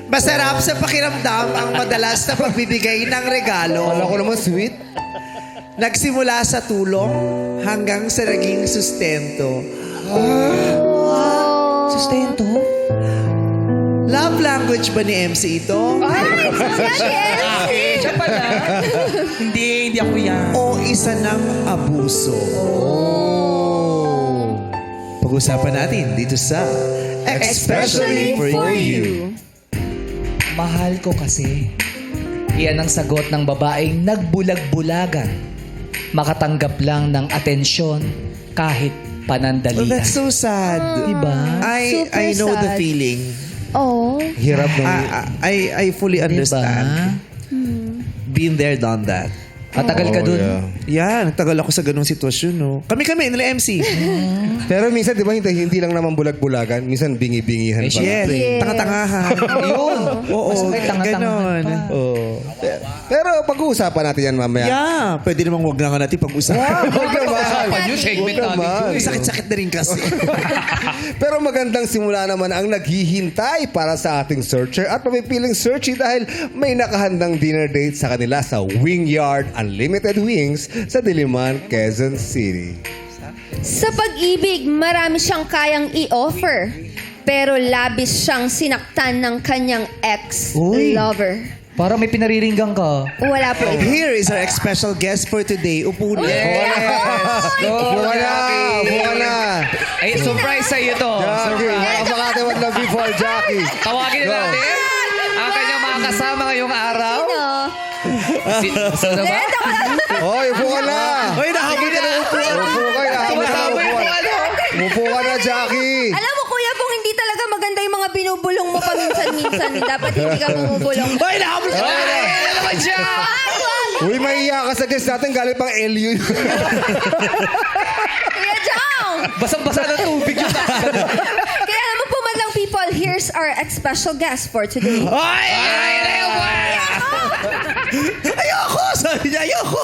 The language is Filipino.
Masarap sa pakiramdam ang madalas na pagbibigay ng regalo. Kala ko naman sweet. Nagsimula sa tulong hanggang sa naging sustento. Sustento? Love language ba ni MC ito? Siya pala. Hindi ako yan. O isa ng abuso? Pag-usapan natin dito sa Especially for You. Mahal ko kasi. Iyan ang sagot ng babaeng nagbulag-bulagan. Makatanggap lang ng atensyon kahit Oh, panandalian. that's so sad. Diba? I know the sad. feeling. Oh. Hirap ng... I fully understand. Been there, done that. Matagal ka dun. Yeah, nagtagal ako sa ganung sitwasyon, no? Kami, nila MC. Pero minsan, di ba, hindi lang naman bulag-bulagan. Minsan, bingi-bingihan pa. Yes. Yes. Tanga-tangahan. Yun. Oo, Masakit, tanga-tangahan ganon. pa. Oo. Pero pag-uusapan natin yan mamaya. Yeah, pwede namang wag na nga natin pag-usapan. Huwag naman. Yung segment Huwag naman. May sakit-sakit na rin kasi. Pero magandang simula naman ang naghihintay para sa ating searcher at mapipiling searchy dahil may nakahandang dinner date sa kanila sa Wing Yard Unlimited Wings sa Diliman, Quezon City. Sa pag-ibig, marami siyang kayang i-offer. Pero labis siyang sinaktan ng kanyang ex-lover. Parang may pinariringgang ka. Wala po. Here is our special guest for today. Upo na. Upo ka na! Upo ka na! Ay, surprise sa iyo to. Jackie, makakatiwag na before Jackie. Tawagin na Go. natin ang kanyang mga kasama ngayong araw. No. Sino ba? Hoy, upo ka na! Hoy, nahabol ka na upuan. Upo ka na! Tumatama yung ano. Upo ka na, Jackie! Alam mo, kuya, kung hindi talaga maganda yung mga binubulong mo paminsan-minsan, dapat hindi ka bumubulong. Hoy, nahabol ka na. Ay, naman siya! Uy, mahiya ka sa guest natin. Galing pang LU. Kuya Jong! Basang-basa ng tubig yun. Kaya alam mo po, madlang people, here's our special guest for today. Hoy! Ayoko! Sabi niya, ayoko!